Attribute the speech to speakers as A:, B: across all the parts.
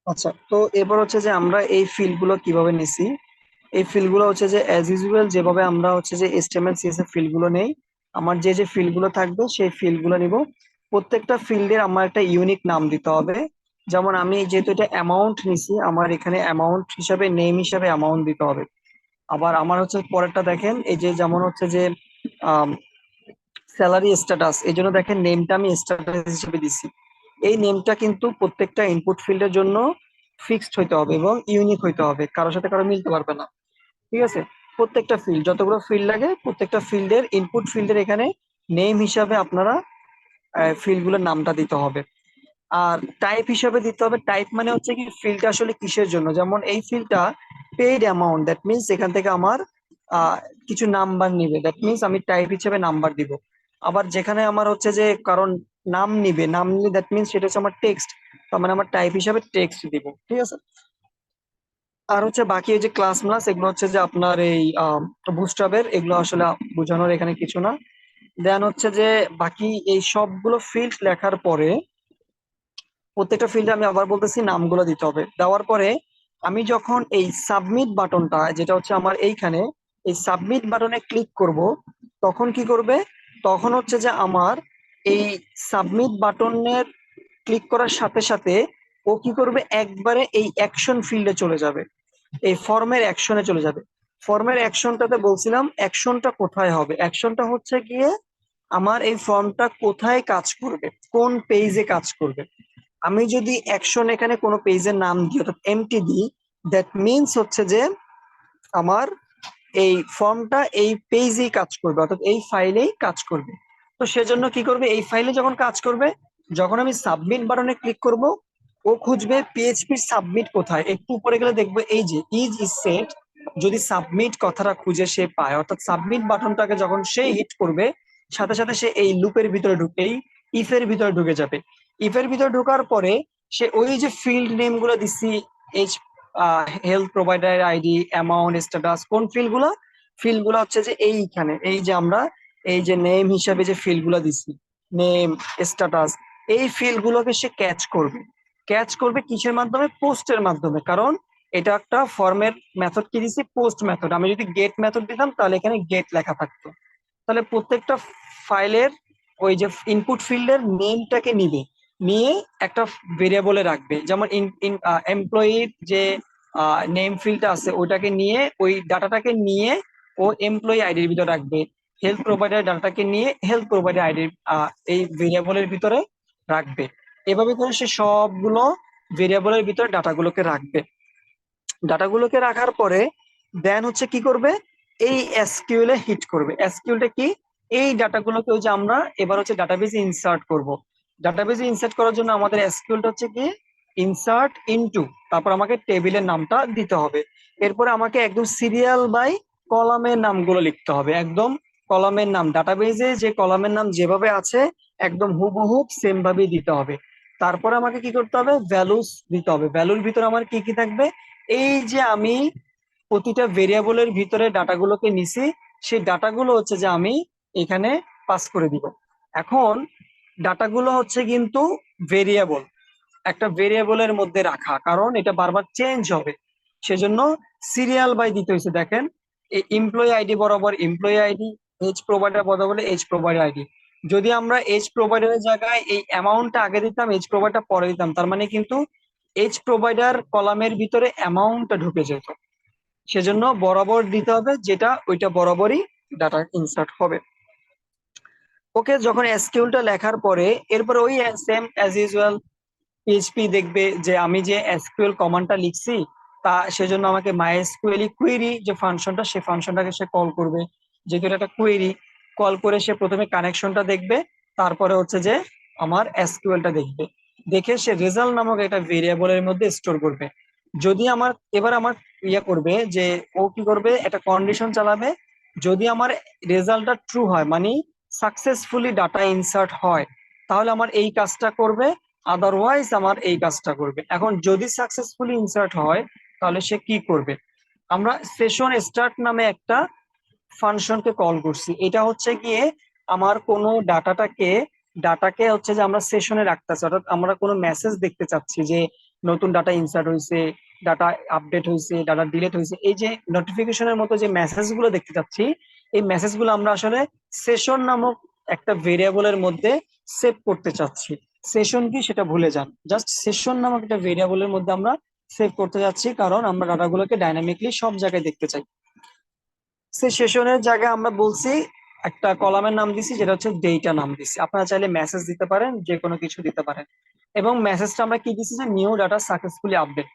A: আচ্ছা, তো এবার হচ্ছে যে আমরা এই ফিল্ড গুলো কিভাবে নিছি। এই ফিল্ড গুলো হচ্ছে যে অ্যাজ ইউজুয়াল যেভাবে আমরা হচ্ছে যে HTML CSS ফিল্ড গুলো নেই, আমার যে যে ফিল্ড গুলো থাকবে সেই ফিল্ড গুলো নিব। প্রত্যেকটা ফিল্ডের আমার একটা ইউনিক নাম দিতে হবে। যেমন আমি যেহেতু এটা অ্যামাউন্ট নিছি, আমার এখানে অ্যামাউন্ট হিসাবে নেম হিসাবে অ্যামাউন্ট দিতে হবে। আবার আমার হচ্ছে পরেরটা দেখেন, এই যে যেমন হচ্ছে যে স্যালারি স্ট্যাটাস, এই জন্য দেখেন নেমটা আমি স্ট্যাটাস হিসেবে দিছি। এই নেমটা কিন্তু প্রত্যেকটা ইনপুট ফিল্ডের জন্য ফিক্সড হইতে হবে এবং ইউনিক হইতে হবে, কারোর সাথে কারো মিলতে পারবে না। ঠিক আছে? প্রত্যেকটা ফিল্ড, যতগুলো ফিল্ড লাগে প্রত্যেকটা ফিল্ডের ইনপুট ফিল্ডের এখানে নেম হিসাবে আপনারা ফিল্ড গুলোর নামটা দিতে হবে। আর টাইপ হিসাবে দিতে হবে। টাইপ মানে হচ্ছে কি ফিল্ডটা আসলে কিসের জন্য, যেমন এই ফিল্ডটা পেইড অ্যামাউন্ট, দ্যাট মিনস এখান থেকে আমার আহ, কিছু নাম্বার নিবে, দ্যাট মিনস আমি টাইপ হিসেবে নাম্বার দিব। আবার যেখানে আমার হচ্ছে যে কারণ নাম নিবে, নাম নিলে দ্যাট মিনস সেটা হচ্ছে আমার টেক্সট, তার মানে আমার টাইপ হিসাবে টেক্সট দিব। ঠিক আছে? আর হচ্ছে বাকি এই যে ক্লাস ক্লাস এগুলো হচ্ছে যে আপনার এই বুস্ট্রাপের, এগুলো আসলে বোঝানোর এখানে কিছু না। দেন হচ্ছে যে বাকি এই সবগুলো ফিল্ড লেখার পরে প্রত্যেকটা ফিল্ডে আমি আবার বলতেছি নামগুলো দিতে হবে। দেওয়ার পরে আমি যখন এই সাবমিট বাটনটা, যেটা হচ্ছে আমার এইখানে, এই সাবমিট বাটনে ক্লিক করব, তখন কি করবে? তখন হচ্ছে যে আমার এই সাবমিট বাটনের ক্লিক করার সাথে সাথে ও কি করবে, একবারে এই অ্যাকশন ফিল্ডে চলে যাবে, এই ফর্মের অ্যাকশনে চলে যাবে। ফর্মের অ্যাকশনটাতে বলছিলাম অ্যাকশনটা কোথায় হবে, অ্যাকশনটা হচ্ছে গিয়ে আমার এই ফর্মটা কোথায় কাজ করবে, কোন পেজে কাজ করবে। আমি যদি অ্যাকশন এখানে কোনো পেজের নাম দিই অর্থাৎ এমটি দিই, দ্যাট মিনস হচ্ছে যে আমার এই ফর্মটা এই পেজেই কাজ করবে অর্থাৎ এই ফাইলেই কাজ করবে। তো সেজন্য কি করবে, এই ফাইলে যখন কাজ করবে, যখন আমি সাবমিট বাটনে ক্লিক করব, ও খুঁজবে পিএইচপি সাবমিট কোথায়। একটু উপরে গেলে দেখবে এই যে ইজ সেট, যদি সাবমিট কথাটা খুঁজে সে পায়, অর্থাৎ সাবমিট বাটনটাকে যখন সে হিট করবে, সাথে সাথে সে এই লুপের ভিতরে ঢুকে, এই ইফের ভিতরে ঢুকে যাবে। ইফের ভিতরে ঢোকার পরে সে ওই যে ফিল্ড নেম গুলো দিচ্ছি, H health provider ID, amount, status, কোন ফিল্ড গুলো, ফিল্ড গুলো হচ্ছে যে এইখানে, এই যে আমরা এই যে নেম হিসাবে যে ফিল্ড গুলো দিচ্ছি, নেম, স্ট্যাটাস, এই ফিল্ড গুলোকে সে ক্যাচ করবে। ক্যাচ করবে কিসের মাধ্যমে? পোস্টের মাধ্যমে। কারণ এটা একটা ফর্মের মেথড কি দিছি, পোস্ট মেথড। আমি যদি গেট মেথড দিতাম তাহলে এখানে গেট লেখা থাকতো। তাহলে প্রত্যেকটা ফাইলের ওই যে ইনপুট ফিল্ডের নেমটাকে নিবে, নিয়ে একটা ভেরিয়েবলে রাখবে। যেমন এমপ্লয়ির যে নেম ফিল্ডটা আছে ওইটাকে নিয়ে, ওই ডাটাটাকে নিয়ে ও এমপ্লয়ি আইডির ভিতরে রাখবে। হেলথ প্রোভাইডার ডাটাটাকে নিয়ে হেলথ প্রোভাইডার আইডির এই ভেরিয়েবলের ভিতরে রাখবে। এভাবে করে সে সবগুলো ভেরিয়েবলের ভিতরে ডাটাগুলোকে রাখবে। ডাটাগুলোকে রাখার পরে দেন হচ্ছে কি করবে, এই এসকিউএল এ হিট করবে। এসকিউএলটা কি? এই ডাটাগুলোকে ওই যে আমরা এবার হচ্ছে ডাটাবেজে ইনসার্ট করব। ডাটাবেজে ইনসার্ট করার জন্য আমাদের এসকিউএলটা হচ্ছে কি, ইনসার্ট ইনটু, তারপর আমাকে টেবিলের নামটা দিতে হবে। এরপরে আমাকে একদম সিরিয়াল বাই কলামের নামগুলো লিখতে হবে, একদম কলামের নাম, ডাটাবেজে যে কলামের নাম যেভাবে আছে একদম হুবহু সেম ভাবেই দিতে হবে। তারপরে আমাকে কি করতে হবে, ভ্যালুস দিতে হবে। ভ্যালুর ভিতরে আমার কি কি থাকবে, এই যে আমি প্রতিটা ভেরিয়েবলের ভিতরে ডাটাগুলোকে নিছি, সেই ডাটাগুলো হচ্ছে যে আমি এখানে পাস করে দিব। এখন ডাটাগুলো হচ্ছে কিন্তু ভেরিয়েবল, একটা ভেরিয়েবলের মধ্যে রাখা, কারণ এটা বারবার চেঞ্জ হবে, সেজন্য সিরিয়াল বাই দিতে হয়েছে। দেখেন, এমপ্লয়ি আইডি বরাবর এমপ্লয়ি আইডি, এজ প্রোভাইডার বরাবর এজ প্রোভাইডার আইডি। যদি আমরা এজ প্রোভাইডারের জায়গায় এই অ্যামাউন্টটা আগে দিতাম, এজ প্রোভাইডার পরে দিতাম, তার মানে কিন্তু এজ প্রোভাইডার কলামের ভিতরে অ্যামাউন্টটা ঢুকে যেত। সেজন্য বরাবর দিতে হবে, যেটা ওইটা বরাবরই ডাটা ইনসার্ট হবে। ওকে, যখন এসকিউএলটা লেখার পরে এরপর ওই সেম অ্যাজ ইউজুয়াল পিএইচপি দেখবে যে আমি যে এসকিউএল কমান্ডটা লিখছি, তা সেজন্য আমাকে মাইএসকিউএল কুয়েরি যে ফাংশনটা, সেই ফাংশনটাকে সে কল করবে। যেহেতু এটা একটা কুয়েরি, কল করে সে প্রথমে কানেকশনটা দেখবে, তারপরে হচ্ছে যে আমার এসকিউএলটা দেখবে। দেখে সে রেজাল্ট নামক একটা ভেরিয়েবলের মধ্যে স্টোর করবে। যদি আমার এবার আমার ইয়ে করবে যে ও কি করবে, একটা কন্ডিশন চালাবে। যদি আমার রেজাল্টটা ট্রু হয়, মানে সাকসেসফুলি ডাটা ইনসার্ট হয়, তাহলে আমার এই কাজটা করবে, আদারওয়াইজ আমার এই কাজটা করবে। এখন যদি সাকসেসফুলি ইনসার্ট হয়, তাহলে সে কি করবে, আমরা সেশন স্টার্ট নামে একটা ফাংশনকে কল করছি। এটা হচ্ছে গিয়ে আমার কোনো ডাটাকে হচ্ছে যে আমরা সেশনে রাখতেছি, অর্থাৎ আমরা কোনো মেসেজ দেখতে চাচ্ছি যে নতুন ডাটা ইনসার্ট হয়েছে, ডাটা আপডেট হয়েছে, ডাটা ডিলিট হয়েছে, এই যে নোটিফিকেশনের মতো যে মেসেজ গুলো দেখতে পাচ্ছি, এই মেসেজ গুলো আমরা আসলে সেশন নামক একটা ভেরিয়েবলের মধ্যে সেভ করতে চাচ্ছি। সেশন কি সেটা ভুলে যান, জাস্ট সেশন নামক একটা ভেরিয়েবলের মধ্যে আমরা সেভ করতে যাচ্ছি, কারণ আমরা ডাটাগুলোকে ডাইনামিকলি সব জায়গায় দেখতে চাই। সে সেশনের জায়গায় আমরা বলছি একটা কলামের নাম দিছি, যেটা হচ্ছে ডেটা নাম দিছি। আপনারা চাইলে মেসেজ দিতে পারেন, যে কোনো কিছু দিতে পারেন। এবং মেসেজটা আমরা কি দিছি, যে নিউ ডাটা সাকসেসফুলি আপডেট।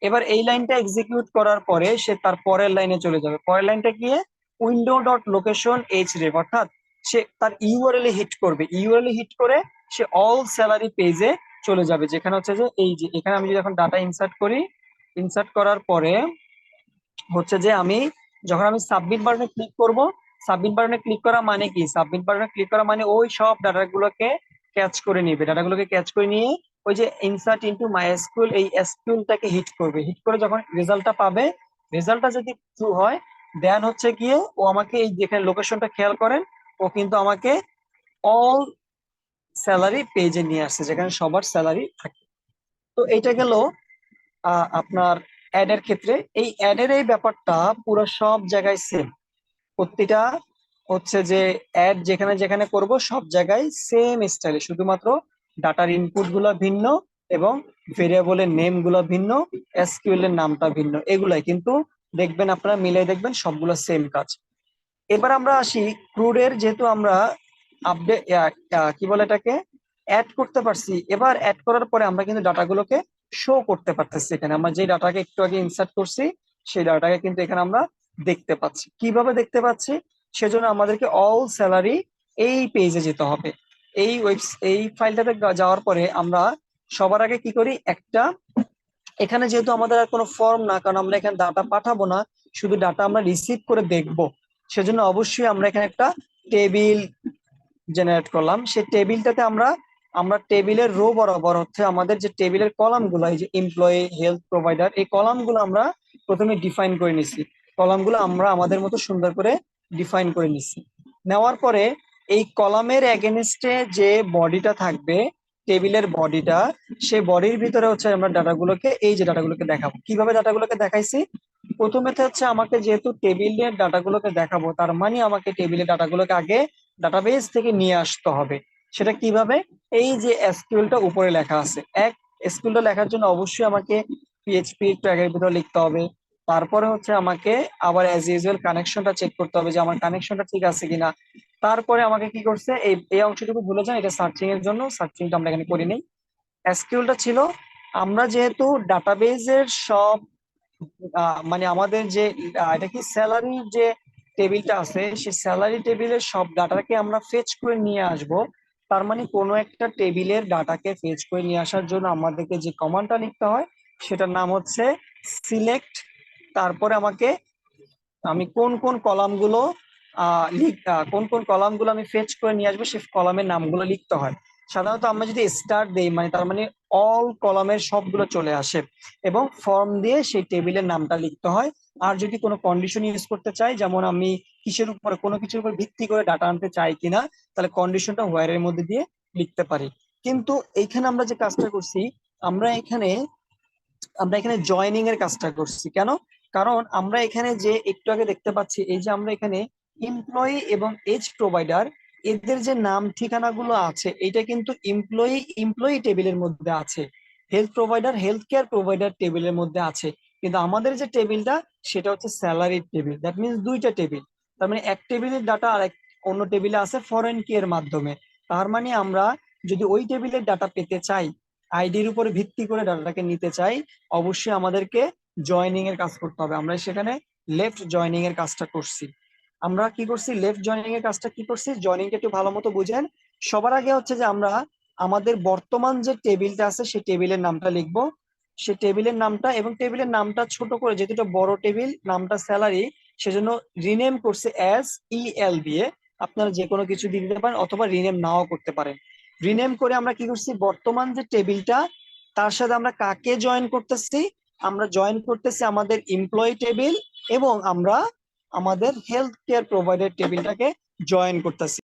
A: এবার এই লাইনটা এক্সিকিউট করার পরে সে তার পরের লাইনে চলে যাবে। পরের লাইনটা গিয়ে উইন্ডো ডট লোকেশন এইচ রেফ, অর্থাৎ সে তার ইউআরএল হিট করবে। ইউআরএল হিট করে সে অল স্যালারি পেজে চলে যাবে, যেখানে হচ্ছে যে এই যে এখানে আমি যদি এখন ডাটা ইনসার্ট করি, ইনসার্ট করার পরে হচ্ছে যে যখন আমি সাবমিট বাটনে ক্লিক করব, সাবমিট বাটনে ক্লিক করা মানে কি, সাবমিট বাটনে ক্লিক করা মানে ওই সব ডাটাগুলোকে ক্যাচ করে নিবে। ডাটাগুলোকে ক্যাচ করে নিয়ে ওই যে ইনসার্ট ইনটু মাইএসকিউএল, এই এসকিউএলটাকে হিট করবে। হিট করে যখন রেজাল্টটা পাবে, রেজাল্টটা যদি ট্রু হয়, দেন হচ্ছে গিয়ে ও আমাকে এই যেখানে লোকেশনটা খেয়াল করেন, ও কিন্তু আমাকে অল স্যালারি পেজে নিয়ে আসছে, যেখানে সবার স্যালারি থাকে। তো এইটা গেল আপনার অ্যাড এর ক্ষেত্রে। এই অ্যাড এর এই ব্যাপারটা পুরো সব জায়গায় সেম। প্রতিটা হচ্ছে যে অ্যাড যেখানে যেখানে করব সব জায়গায় সেম স্টাইলে, শুধুমাত্র ডাটার ইনপুট গুলো ভিন্ন এবং ভেরিয়েবলের নেম গুলো ভিন্ন, এসকিউএল এর নামটা ভিন্ন, এগুলাই কিন্তু দেখবেন, আপনারা মিলাই দেখবেন সবগুলো সেম কাজ। এবার আমরা আসি ক্রুডের, যেহেতু আমরা আপডেট কি বলে এটাকে অ্যাড করতে পারছি। এবার অ্যাড করার পরে আমরা কিন্তু ডাটাগুলোকে শো করতে পারতেছি। এখানে আমরা যে ডাটাকে একটু আগে ইনসার্ট করছি, সেই ডাটাকে কিন্তু এখানে আমরা দেখতে পাচ্ছি। কিভাবে দেখতে পাচ্ছি, সেজন্য আমাদেরকে অল স্যালারি এই পেজে যেতে হবে। এই ফাইলটাতে যাওয়ার পরে আমরা সবার আগে কি করি, একটা এখানে যেহেতু আমাদের আর কোনো ফর্ম না, কারণ আমরা এখানে ডাটা পাঠাবো না, শুধু ডাটা আমরা রিসিভ করে দেখবো, সেজন্য অবশ্যই আমরা এখানে একটা টেবিল জেনারেট করলাম। সেই টেবিলটাতে আমরা আমরা টেবিলের রো বরাবর হচ্ছে আমাদের যে টেবিলের কলাম গুলো, এই যে এমপ্লয়ি, হেলথ প্রোভাইডার, এই কলাম গুলো আমরা প্রথমে ডিফাইন করে নিছি। কলাম গুলো আমরা আমাদের মতো সুন্দর করে ডিফাইন করে নিছি। নেওয়ার পরে এই কলামের এগেনস্টে যে বডিটা থাকবে, টেবিলের বডিটা, সেই বডির ভিতরে হচ্ছে আমরা ডাটাগুলোকে, এই যে ডাটাগুলোকে দেখাবো। কিভাবে ডাটাগুলোকে দেখাইছি, প্রথমে তো হচ্ছে আমাকে যেহেতু টেবিলের ডাটাগুলোকে দেখাবো, তার মানে আমাকে টেবিলের ডাটাগুলোকে আগে ডাটাবেস থেকে নিয়ে আসতে হবে। সেটা কিভাবে, এই যে এসকিউএলটা উপরে লেখা আছে, এসকিউএলটা লেখার জন্য অবশ্যই আমাকে পিএইচপি ট্যাগের ভিতরে লিখতে হবে। তারপরে হচ্ছে আমাকে আবার অ্যাজ ইউজুয়াল কানেকশনটা চেক করতে হবে, যে আমার কানেকশনটা ঠিক আছে কিনা। তারপরে আমাকে কি করছে, এই এই অংশটুকু ভুলে যান, এটা সার্চিং এর জন্য, সার্চিংটা আমরা এখানে করি নাই। এসকিউএলটা ছিল আমরা যেহেতু ডাটাবেজের সব মানে আমাদের যে এটা কি স্যালারির যে টেবিলটা আছে, সেই স্যালারি টেবিলের সব ডাটাকে আমরা ফেচ করে নিয়ে আসব। তার মানে কোনো একটা টেবিলের ডাটাকে ফেচ করে নিয়ে আসার জন্য আমাদেরকে যে কমান্ডটা লিখতে হয়, সেটার নাম হচ্ছে সিলেক্ট। তারপরে আমি কোন কোন কলামগুলো কোন কোন কলামগুলো আমি ফেচ করে নিয়ে আসবো, সেই কলামের নামগুলো লিখতে হয়। সাধারণত আমরা যদি স্টার্ট দেই, মানে তার মানে অল কলামের সবগুলো চলে আসে, এবং ফর্ম দিয়ে সেই টেবিলের নামটা লিখতে হয়। আর যদি কোনো কন্ডিশন ইউজ করতে চাই, যেমন আমি কিসের উপরে, কোনো কিছুর উপর ভিত্তি করে ডাটা আনতে চাই কিনা, তাহলে কন্ডিশনটা হোয়ার এর মধ্যে দিয়ে লিখতে পারি। কিন্তু এইখানে আমরা যে কাজটা করছি, আমরা এখানে আমরা এখানে জয়নিং এর কাজটা করছি। কেন? কারণ আমরা এখানে যে একটু আগে দেখতে পাচ্ছি, এই যে আমরা এখানে এমপ্লয়ি এবং এজ প্রোভাইডার, এদের যে নাম ঠিকানা গুলো আছে, এটা কিন্তু এমপ্লয়ি টেবিলের মধ্যে আছে, health provider, health care provider টেবিলের মধ্যে আছে। কিন্তু আমাদের যে টেবিলটা, সেটা হচ্ছে স্যালারির টেবিল। দ্যাট মিনস দুইটা টেবিল। তার মানে এক টেবিলের ডাটা আর অন্য টেবিলে আছে ফরেন কি এর মাধ্যমে। তার মানে আমরা যদি ওই টেবিলের ডাটা পেতে চাই, আইডির উপরে ভিত্তি করে ডাটাটাকে নিতে চাই, অবশ্যই আমাদেরকে জয়নিং এর কাজ করতে হবে। আমরা সেখানে লেফট জয়নিং এর কাজটা করছি। আমরা কি করছি, লেফট জয়নিং এর কাজটা কি করছি, জয়নিংটা একটু ভালো মতো বুঝেন। সবার আগে হচ্ছে যে আমরা আমাদের বর্তমান যে টেবিলটা আছে, সেই টেবিলের নামটা লিখবো। সে টেবিলের নামটা, এবং টেবিলের নামটা ছোট করে, যেহেতু এটা বড় টেবিল, নামটা স্যালারি, সেজন্য রিনেম করছে অ্যাজ ইএল দিয়ে। আপনারা যে কোনো কিছু দিয়ে দিতে পারেন, অথবা রিনেম নাও করতে পারেন। রিনেম করে আমরা কি করছি, বর্তমান যে টেবিলটা, তার সাথে আমরা কাকে জয়েন করতেছি, আমরা জয়েন করতেছি আমাদের এমপ্লয়ি টেবিল, এবং আমরা আমাদের হেলথ কেয়ার প্রোভাইডার টেবিলটাকে জয়েন করতেছি।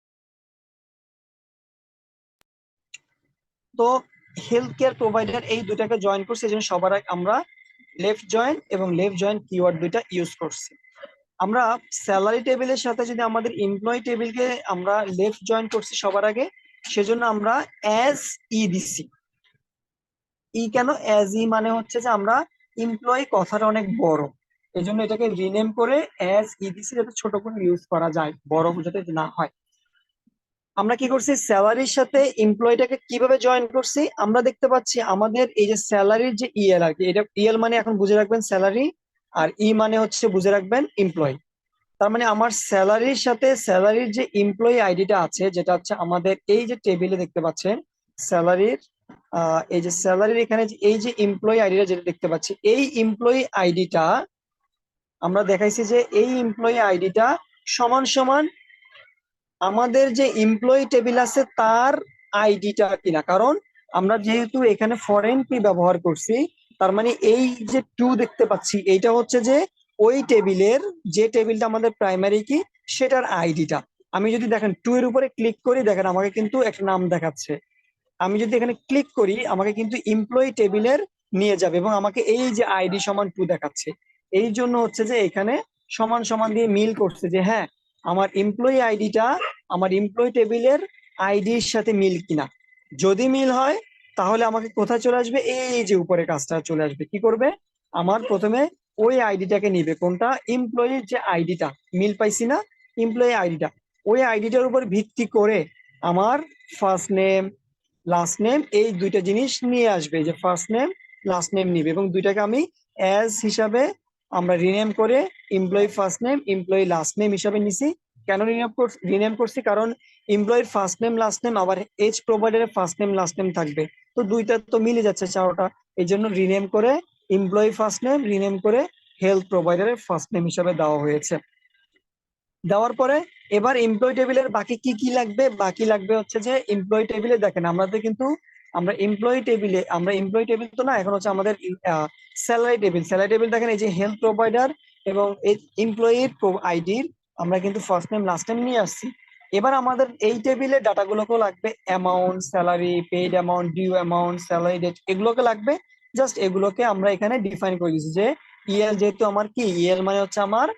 A: তো হেলথ কেয়ার প্রোভাইডার এই দুটাকে জয়েন করছি, এই জন্য সবার আগে আমরা লেফট জয়েন এবং লেফট জয়েন কিওয়ার্ড দুইটা ইউজ করছি। আমরা স্যালারি টেবিলের সাথে যদি আমাদের এমপ্লয়ি টেবিলকে আমরা লেফট জয়েন করছি সবার আগে, সেজন্য আমরা অ্যাজ দিছি। কেন অ্যাজ মানে হচ্ছে যে আমরা এমপ্লয়ি কথাটা অনেক বড়, এই জন্য এটাকে রিনেম করে অ্যাজ দিছি, যাতে ছোট করে ইউজ করা যায়, বড় যাতে না হয়। আমরা কি করছি, স্যালারির সাথে এমপ্লয়িটাকে কিভাবে জয়েন করছি, আমরা দেখতে পাচ্ছি আমাদের এই যে স্যালারির যে ইএল আর কি, এটা ইএল মানে এখন বুঝে রাখবেন স্যালারি, আর মানে হচ্ছে বুঝে রাখবেন এমপ্লয়। তার মানে আমার স্যালারির সাথে স্যালারির যে এমপ্লয়ি আইডিটা আছে, যেটা হচ্ছে আমাদের এই যে টেবিলে দেখতে পাচ্ছেন স্যালারির, এই যে স্যালারির এখানে এই যে এমপ্লয়ি আইডিটা যেটা দেখতে পাচ্ছি, এই এমপ্লয়ি আইডিটা আমরা দেখাইছি যে এই এমপ্লয়ি আইডিটা সমান সমান আমাদের যে এমপ্লয়ি টেবিল আছে তার আইডিটা কিনা। কারণ আমরা যেহেতু এখানে ফরেন কি ব্যবহার করছি, তার মানে এই যে টু দেখতে পাচ্ছি এইটা হচ্ছে যে ওই টেবিলের, যে টেবিলটা আমাদের প্রাইমারি কি সেটার আইডিটা। আমি যদি দেখেন টু এর উপরে ক্লিক করি, দেখেন আমাকে কিন্তু একটা নাম দেখাচ্ছে। আমি যদি এখানে ক্লিক করি আমাকে কিন্তু এমপ্লয়ি টেবিলের নিয়ে যাবে এবং আমাকে এই যে আইডি সমান টু দেখাচ্ছে। এই জন্য হচ্ছে যে এখানে সমান সমান দিয়ে মিল করছে যে হ্যাঁ, আমার এমপ্লয়ি আইডিটা আমার এমপ্লয়ি টেবিলের আইডির সাথে মিল কিনা। যদি মিল হয় তাহলে আমাকে কোথায় চলে আসবে, এই যে উপরে কাজটা চলে আসবে। কি করবে, আমার প্রথমে ওই আইডিটাকে নিবে, কোনটা, এমপ্লয়ির যে আইডিটা, মিল পাইছি না, এমপ্লয়ি আইডিটা, ওই আইডিটার উপর ভিত্তি করে আমার ফার্স্ট নেম লাস্ট নেম এই দুইটা জিনিস নিয়ে আসবে, যে ফার্স্ট নেম লাস্ট নেম নিবে, এবং দুইটাকে আমি অ্যাজ হিসাবে আমরা রিনেম করে employee first name employee last name হিসাবে নিছি। কেন রিনেম করছি, কারণ এমপ্লয়ির ফার্স্ট নেম লাস্ট নেম আবার এজ প্রোভাইডারের ফার্স্ট নেম লাস্ট নেম থাকবে, তো দুইটা তো মিলে যাচ্ছে চারটা। এই জন্য রিনেম করে এমপ্লয়ি ফার্স্ট নেম রিনেম করে হেলথ প্রোভাইডারের ফার্স্ট নেম হিসাবে দেওয়া হয়েছে। দেওয়ার পরে এবার এমপ্লয়ি টেবিলের বাকি কি কি লাগবে, বাকি লাগবে হচ্ছে যে এমপ্লয়ি টেবিলে দেখেন আমাদের কিন্তু আমরা এমপ্লয়ি টেবিল তো না, এখন হচ্ছে আমাদের স্যালারি টেবিল। স্যালারি টেবিল দেখেন এই যে হেলথ প্রোভাইডার এবং এই এমপ্লয়ির আইডির আমরা কিন্তু ফার্স্ট নেম লাস্ট নেম নিয়ে আসছি। এবার আমাদের এই টেবিলে ডাটাগুলোকেও লাগবে, amount, salary, paid amount, due amount, salary date, এগুলোকে লাগবে। জাস্ট এগুলোকে আমরা এখানে ডিফাইন করে দিচ্ছি যে ইএল, যেহেতু আমার কি ইএল মানে হচ্ছে আমার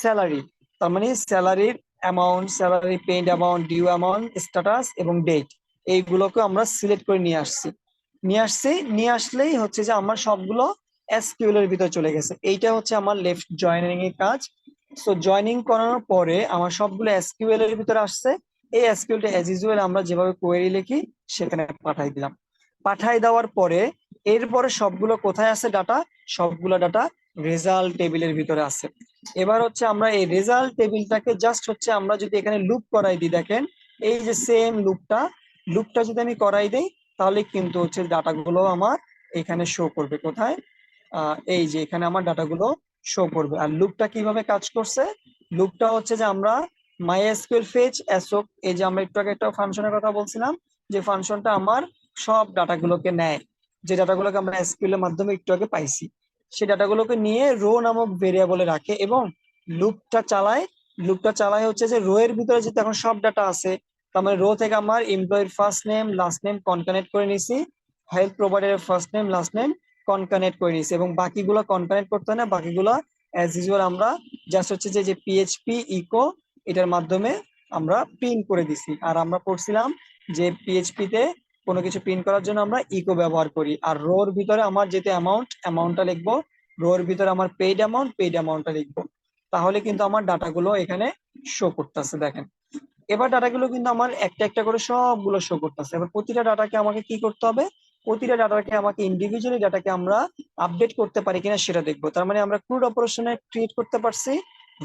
A: স্যালারি, তার মানে স্যালারির amount, salary paid amount, due amount, status এবং ডেট, এইগুলোকে আমরা সিলেক্ট করে নিয়ে আসলেই হচ্ছে যে আমার সবগুলো এসকিউএল এর ভিতরে চলে গেছে। এইটা হচ্ছে আমার লেফট জয়েনিং এর কাজ। সো জয়েনিং করানোর পরে আমার সবগুলো এসকিউএল এর ভিতরে আসছে। এই এসকিউএলটা অ্যাজ ইউজুয়াল আমরা যেভাবে কোয়েরি লিখি সেখানে পাঠাই দিলাম। পাঠাই দেওয়ার পরে এরপরে সবগুলো কোথায় আছে ডাটা, সবগুলো ডাটা রেজাল্ট টেবিলের ভিতরে আছে। এবার হচ্ছে আমরা এই রেজাল্ট টেবিলটাকে জাস্ট হচ্ছে আমরা যদি এখানে লুপ করাই দিই, দেখেন এই যে সেম লুপটা যদি আমি করাই দিই, তাহলে কিন্তু হচ্ছে ডাটাগুলো আমার এখানে শো করবে। কোথায়, এই যে এখানে আমার ডাটাগুলো শো করবে। আর লুপটা কিভাবে কাজ করছে, লুপটা হচ্ছে যে আমরা মাইএসকিউএল ফেচ এসওপ, এই যে আমরা একটু আগে একটা ফাংশনের কথা বলছিলাম, যে ফাংশনটা আমার সব ডাটাগুলোকে নেয়, যে ডাটাগুলোকে আমরা এসকিউএল এর মাধ্যমে একটু আগে পাইছি, সেই ডাটাগুলোকে নিয়ে রো নামক ভেরিয়েবলে রাখে এবং লুপটা চালায়। লুপটা চালায় হচ্ছে যে রো এর ভিতরে যেহেতু এখন সব ডাটা আছে, তার মানে রো থেকে আমার এমপ্লয়ের first name last name concatenate করে নিছি, হেল্প প্রোভাইডারের first name last name concatenate করে নিছি, এবং বাকিগুলো কনকানেক্ট করতে হয় না, বাকিগুলো অ্যাজ ইউজুয়াল আমরা জাস্ট হচ্ছে যে পিএইচপি ইকো এটার মাধ্যমে আমরা প্রিন্ট করে দিছি। আর আমরা পড়ছিলাম যে পিএইচপি তে কোনো কিছু প্রিন্ট করার জন্য আমরা ইকো ব্যবহার করি। আর রোর ভিতরে আমার যেতে অ্যামাউন্টটা লিখবো, রোর ভিতরে আমার পেইড অ্যামাউন্টটা লিখবো, তাহলে কিন্তু আমার ডাটাগুলো এখানে শো করতেছে। দেখেন এবার ডাটাগুলো কিন্তু আমার একটা একটা করে সবগুলো শো করতেছে। এবার প্রতিটা ডাটাকে আমাকে কি করতে হবে, প্রতিটা ডাটাকে আমাকে ইন্ডিভিজুয়ালি ডাটাকে আমরা আপডেট করতে পারি কিনা সেটা দেখবো। তার মানে আমরা ক্রুড অপারেশনে ক্রিয়েট করতে পারছি,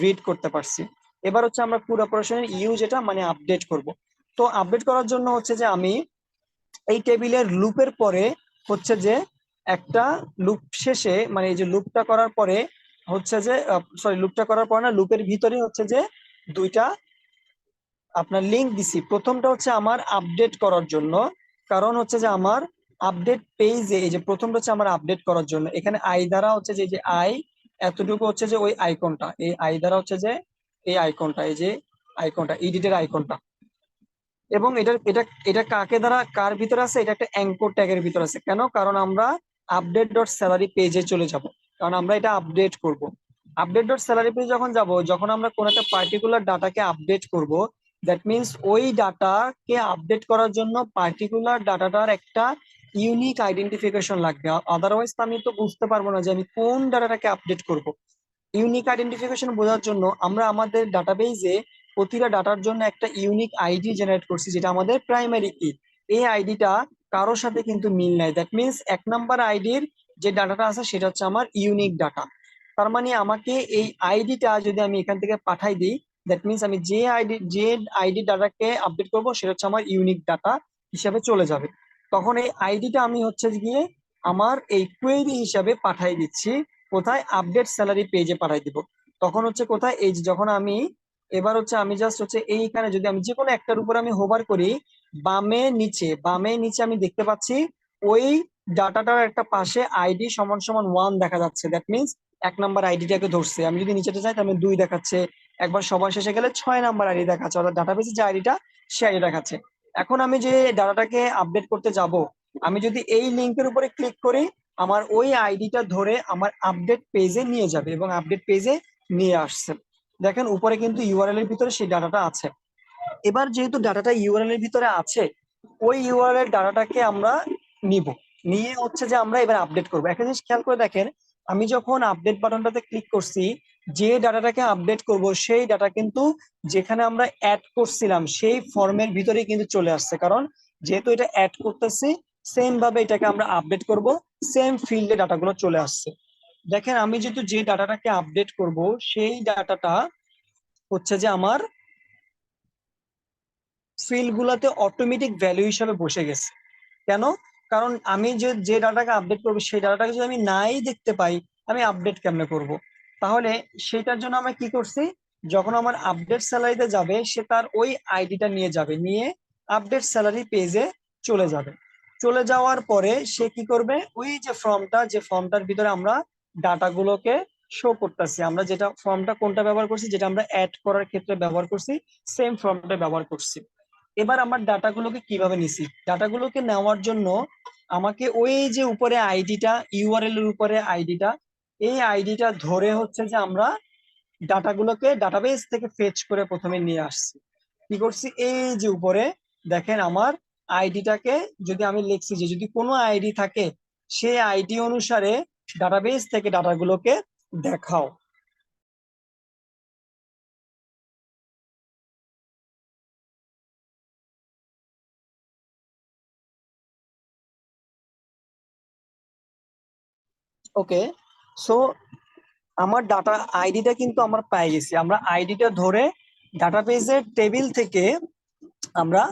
A: রিড করতে পারছি। এবার হচ্ছে আমরা ক্রুড অপারেশনের ইউজ এটা মানে আপডেট করব। তো আপডেট করার জন্য হচ্ছে যে আমি এই টেবিলের লুপের পরে হচ্ছে যে একটা লুপ শেষে, মানে এই যে লুপটা করার পরে হচ্ছে যে লুপটা করার পরে না, লুপের ভিতরে হচ্ছে যে দুইটা আপনার লিংক দিছি। প্রথমটা হচ্ছে আমার আপডেট করার জন্য, কারণ হচ্ছে যে আমার আপডেট পেজে এই যে প্রথমটা হচ্ছে আমার আপডেট করার জন্য, এখানে আই দ্বারা হচ্ছে যে আই এতটুকু হচ্ছে যে ওই আইকনটা, এই আই দ্বারা হচ্ছে যে এই আইকনটা, এই যে আইকনটা এডিটের আইকনটা, এবং এটা এটা এটা কার ভিতরে আছে, এটা একটা অ্যাঙ্কর ট্যাগের ভিতরে আছে। কেন? কারণ আমরা আপডেট ডট স্যালারি পেজে চলে যাব, কারণ আমরা এটা আপডেট করব। আপডেট ডট স্যালারি পেজ যখন যাব, যখন আমরা কোন একটা পার্টিকুলার ডাটাকে আপডেট করব, দ্যাট মিনস ওই ডাটাকে আপডেট করার জন্য পার্টিকুলার ডাটাটার একটা ইউনিক আইডেন্টিফিকেশন লাগবে। আদারওয়াইজ আমি তো বুঝতে পারবো না যে আমি কোন ডাটাটাকে আপডেট করব। ইউনিক আইডেন্টিফিকেশন বোঝার জন্য আমরা আমাদের ডাটাবেজে প্রতিটা ডাটার জন্য একটা ইউনিক আইডি জেনারেট করছি, যেটা আমাদের প্রাইমারি কি। এই আইডিটা কারোর সাথে কিন্তু মিল নাই, দ্যাট মিনস 1 নাম্বার আইডির যে ডাটাটা আছে সেটা হচ্ছে আমার ইউনিক ডাটা। তার মানে আমাকে এই আইডিটা যদি আমি এখান থেকে পাঠাই দিই, দ্যাট মিনস আমি যে আইডি ডাটাকে আপডেট করব সেটা হচ্ছে আমার ইউনিক ডাটা হিসাবে চলে যাবে। তখন এই আইডিটা আমি হচ্ছে গিয়ে আমার এই কোয়েরি হিসাবে পাঠাই দিচ্ছি কোথায়, আপডেট স্যালারি পেজে পাঠাই দিব। তখন হচ্ছে কোথায়, এই যে যখন আমি এবার হচ্ছে আমি জাস্ট হচ্ছে এইখানে যদি আমি যে কোনো একটার উপর আমি হোভার করি, বামে নিচে আমি দেখতে পাচ্ছি ওই ডাটাটার একটা পাশে আইডি সমান সমান 1 দেখা যাচ্ছে। দ্যাট মিনস 1 নাম্বার আইডিটাকে ধরছে। আমি যদি নিচেতে যাই তাহলে 2 দেখাচ্ছে। একবার সবার শেষে গেলে 6 নাম্বার আইডি দেখাচ্ছে, অর্থাৎ ডাটাবেসে যে আইডিটা সে আইডি দেখাচ্ছে। এখন আমি যে ডাটাটাকে আপডেট করতে যাব, আমি যদি এই লিঙ্কের উপরে ক্লিক করি, আমার ওই আইডিটা ধরে আমার আপডেট পেজে নিয়ে যাবে এবং আপডেট পেজে নিয়ে আসছে। দেখেন উপরে কিন্তু ইউআরএল এর ভিতরে সেই ডাটাটা আছে। এবার যেহেতু ডাটাটা ইউআরএল এর ভিতরে আছে, ওই ইউআরএল এর ডাটাটাকে আমরা নিব, নিয়ে হচ্ছে যে আমরা এবার আপডেট করবো। একটা জিনিস খেয়াল করে দেখেন, আমি যখন আপডেট বাটনটাতে ক্লিক করছি, যে ডাটাটাকে আপডেট করব সেই ডাটা কিন্তু যেখানে আমরা অ্যাড করছিলাম সেই ফর্মের ভিতরেই কিন্তু চলে আসছে, কারণ যেহেতু এটা অ্যাড করতেছি, সেম ভাবে এটাকে আমরা আপডেট করব, সেম ফিল্ডে ডাটাগুলো চলে আসছে। দেখেন আমি যেহেতু যে ডাটাটাকে আপডেট করব সেই ডাটাটা হচ্ছে যে আমার ফিল্ড গুলাতে অটোমেটিক ভ্যালু হিসাবে বসে গেছে। কেন? কারণ আমি যে যে ডাটাকে আপডেট করবো সেই ডাটাটাকে যদি আমি নাই দেখতে পাই, আমি আপডেট কেমনে করব? তাহলে সেটার জন্য আমরা কি করছি, যখন আমার আপডেট স্যালারিতে যাবে সে তার ওই আইডিটা নিয়ে যাবে, নিয়ে আপডেট স্যালারি পেজে চলে যাবে। চলে যাওয়ার পরে সে কি করবে, ওই যে ফর্মটার ভিতরে আমরা ডাটাগুলোকে শো করতেছি, আমরা যেটা ফর্মটা কোনটা ব্যবহার করছি, যেটা আমরা অ্যাড করার ক্ষেত্রে ব্যবহার করছি, সেম ফর্মটা ব্যবহার করছি। এবার আমার ডাটাগুলোকে কিভাবে নিছি, ডাটাগুলোকে নেওয়ার জন্য আমাকে ওই যে উপরে আইডিটা, ইউআরএল এর উপরে আইডিটা, এই আইডিটা ধরে হচ্ছে যে আমরা ডাটাগুলোকে ডাটাবেস থেকে ফেচ করে প্রথমে নিয়ে আসছি। কি করছি, এই যে উপরে দেখেন আমার আইডিটাকে যদি আমি লিখছি যে যদি কোনো আইডি থাকে সেই আইডি অনুসারে ডাটাবেস থেকে ডাটাগুলোকে দেখাও। ওকে, সো আমার ডাটা আইডিটা কিন্তু আমরা পেয়ে গেছি। আমরা আইডিটা ধরে ডাটাবেজের টেবিল থেকে আমরা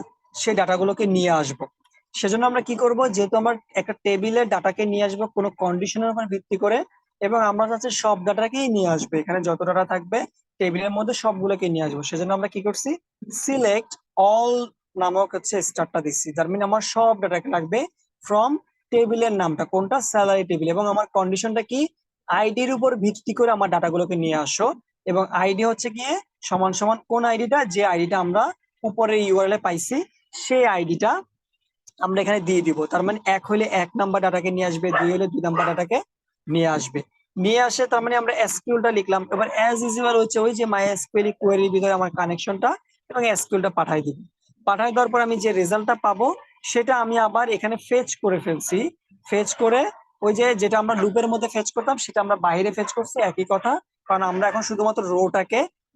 A: সেই ডাটাগুলোকে নিয়ে আসব। সেজন্য আমরা কি করব, যেহেতু আমার একটা টেবিলের ডাটাকে নিয়ে আসবো কোনো কন্ডিশনের উপর ভিত্তি করে, এবং আমরা চাচ্ছি সব ডাটাকেই নিয়ে আসবে, এখানে যত ডাটা থাকবে টেবিলের মধ্যে সবগুলোকে নিয়ে আসবো। সেজন্য আমরা কি করছি, সিলেক্ট অল নামক হচ্ছে স্টারটা দিচ্ছি, তার মানে আমার সব ডাটাকে লাগবে ফ্রম টেবিলের নামটা কোনটা, স্যালারি টেবিল, এবং আমার কন্ডিশনটা কি, আইডির উপর ভিত্তি করে আমার ডাটাগুলোকে নিয়ে আসো। এবং আইডি হচ্ছে গিয়ে সমান সমান কোন আইডিটা, যে আইডিটা আমরা উপরে ইউআরএল এ পাইছি সেই আইডিটা আমরা এখানে দিয়ে দিব। তার মানে 1 হলে 1 নাম্বার ডাটাকে নিয়ে আসবে, 2 হলে 2 নাম্বার ডাটাকে নিয়ে আসবে। নিয়ে আসে তার মানে আমরা এসকিউএলটা লিখলাম। এবার অ্যাজ ইউজুয়াল হচ্ছে ওই যে মাই এসকিউএল কোয়েরির ভিতরে আমার কানেকশনটা এবং এসকিউএলটা পাঠাই দিব। পাঠাই দেওয়ার পর আমি যে রেজাল্টটা পাবো সেটা আমি আবার এখানে ফেচ করে ফেলছি। ফেচ করে ওই যে যেটা আমরা লুপের মধ্যে ফেচ করতাম সেটা আমরা বাইরে ফেচ করছি, একই কথা। কারণ আমরা এখন শুধুমাত্র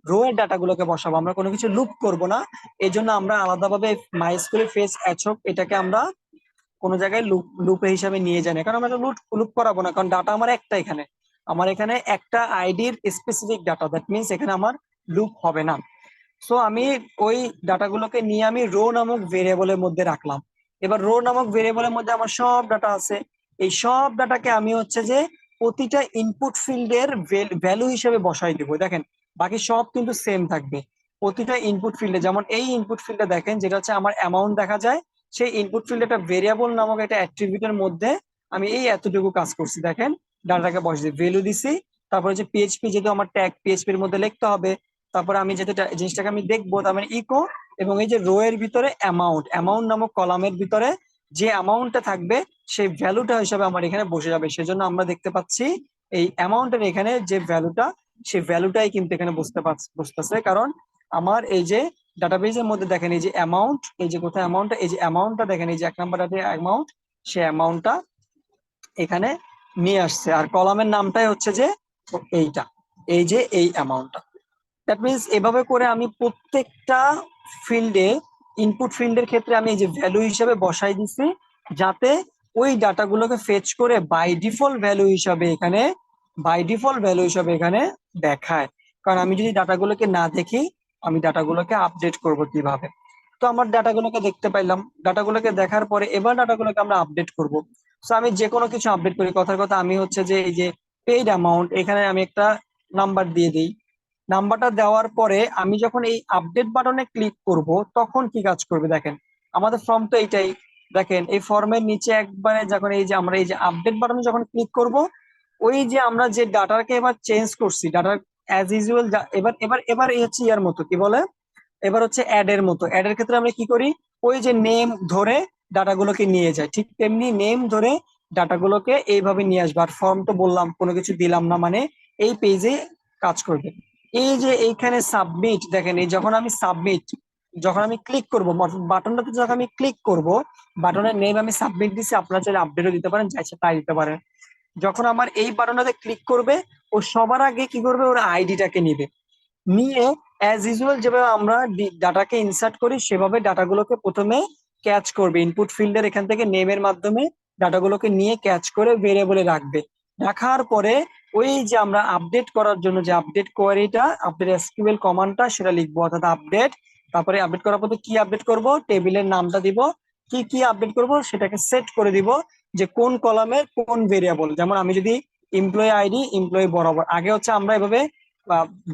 A: রো এর ডাটাগুলোকে বসাবো, আমরা কোনো কিছু লুপ করব না। এই জন্য আমরা আলাদাভাবে মাইস্কুলের ফেস অ্যাচক এটাকে আমরা কোনো জায়গায় লুপে হিসাবে নিয়ে যাই না, কারণ আমরা লুপ লুপ করাবো না, কারণ ডাটা আমার একটা এখানে, আমার এখানে একটা আইডির স্পেসিফিক ডাটা, দ্যাট মিনস এখানে আমার লুপ হবে না। সো আমি ওই ডাটাগুলোকে নিয়ে আমি রো নামক ভেরিয়েবলের মধ্যে রাখলাম। এবার রো নামক ভেরিয়েবলের মধ্যে আমার সব ডাটা আছে। এই সব ডাটাকে আমি হচ্ছে যে প্রতিটা ইনপুট ফিল্ডের ভ্যালু হিসেবে বসাই দিব। দেখেন বাকি সব কিন্তু সেম থাকবে। প্রতিটা ইনপুট ফিল্ডে, যেমন এই ইনপুট ফিল্ডে দেখেন যেটা হচ্ছে আমার অ্যামাউন্ট দেখা যায়, সেই ইনপুট ফিল্ডে একটা ভেরিয়েবল নামক একটা অ্যাট্রিবিউটের মধ্যে আমি এই এতটুকু কাজ করছি। দেখেন ডাটাটাকে বসে ভ্যালু দিছি, তারপরে যে পিএইচপি, যেহেতু আমার ট্যাগ পিএইচপি এর মধ্যে লিখতে হবে, তারপরে আমি যেটা জিনিসটাকে আমি দেখবো, তার মানে ইকো, এবং এই যে রো এর ভিতরে অ্যামাউন্ট, অ্যামাউন্ট নামক কলামের ভিতরে যে অ্যামাউন্টটা থাকবে সেই ভ্যালুটা হিসাবে আমার এখানে বসে যাবে। সেজন্য আমরা দেখতে পাচ্ছি এই অ্যামাউন্টের এখানে যে ভ্যালুটা, সেই ভ্যালুটাই কিন্তু এখানে বুঝতেছে, কারণ আমার এই যে ডাটাবেজের মধ্যে দেখেন এই যে অ্যামাউন্ট, এই যে কোথায় অ্যামাউন্টটা, এই যে অ্যামাউন্টটা দেখেন, এই যে 1 নম্বর অ্যামাউন্ট, সেই অ্যামাউন্টটা এখানে নিয়ে আসছে। আর কলামের নামটাই হচ্ছে যে এইটা, এই যে এই অ্যামাউন্টটা। দ্যাট মিনস এভাবে করে আমি প্রত্যেকটা ফিল্ডে, ইনপুট ফিল্ডের ক্ষেত্রে আমি এই যে ভ্যালু হিসাবে বসাই দিছি, যাতে ওই ডাটাগুলোকে ফেচ করে বাই ডিফল্ট ভ্যালু হিসাবে এখানে দেখায়। কারণ আমি যদি ডাটাগুলোকে না দেখি, আমি ডাটাগুলোকে আপডেট করব কিভাবে? তো আমার ডাটাগুলোকে দেখতে পাইলাম, ডাটাগুলোকে দেখার পরে এবার ডাটাগুলোকে আমরা আপডেট করব। তো আমি যে কোনো কিছু আপডেট করি, কথার কথা আমি হচ্ছে যে এই যে পেইড অ্যামাউন্ট, এখানে আমি একটা নাম্বার দিয়ে দিই। নাম্বারটা দেওয়ার পরে আমি যখন এই আপডেট বাটনে ক্লিক করব, তখন কি কাজ করবে দেখেন, আমাদের ফর্ম তো এইটাই। দেখেন এই ফর্মের নিচে একবারে যখন এই যে আমরা এই যে আপডেট বাটনে যখন ক্লিক করব, ওই যে আমরা যে ডাটাকে এবার চেঞ্জ করছি, ডাটার অ্যাজ ইউজুয়াল, এবার এবার এবার এই হচ্ছে ইয়ার মতো কি বলে, এবার হচ্ছে অ্যাড এর মতো। অ্যাড এর ক্ষেত্রে আমরা কি করি, ওই যে নেম ধরে ডাটাগুলোকে নিয়ে যায়, ঠিক তেমনি নেম ধরে ডাটাগুলোকে এইভাবে নিয়ে আসবে। আর ফর্ম তো বললাম কোনো কিছু দিলাম না, মানে এই পেজে কাজ করবে। এই যে এইখানে সাবমিট, দেখেন এই যখন আমি সাবমিট, যখন আমি ক্লিক করব বাটনটাতে, যখন আমি ক্লিক করব, বাটনের নেম আমি সাবমিট দিছি, আপনারা চাইলে আপডেটও দিতে পারেন, চাইছে তাই দিতে পারেন। যখন আমার এই বাটনটাতে ক্লিক করবে, ও সবার আগে কি করবে, ওর আইডিটাকে নিবে, নিয়ে অ্যাজ ইউজুয়াল যেভাবে আমরা ডাটাকে ইনসার্ট করি সেভাবে ডাটাগুলোকে প্রথমে ক্যাচ করবে ইনপুট ফিল্ডের এখান থেকে নেমের মাধ্যমে, ডাটাগুলোকে নিয়ে ক্যাচ করে ভেরিয়েবলে রাখবে। রাখার পরে ওই যে আমরা আপডেট করার জন্য যে আপডেট কোয়ারিটা, আপডেট এসকিউএল কমান্ডটা সেটা লিখবো, অর্থাৎ আপডেট। তারপরে আপডেট করার পরে কি আপডেট করব, টেবিলের নামটা দিব, কি কি আপডেট করব সেটাকে সেট করে দিব, যে কোন কলামের কোন ভেরিয়েবল। যেমন আমি যদি এমপ্লয়ি আইডি, এমপ্লয়ি বরাবর, আগে হচ্ছে আমরা এভাবে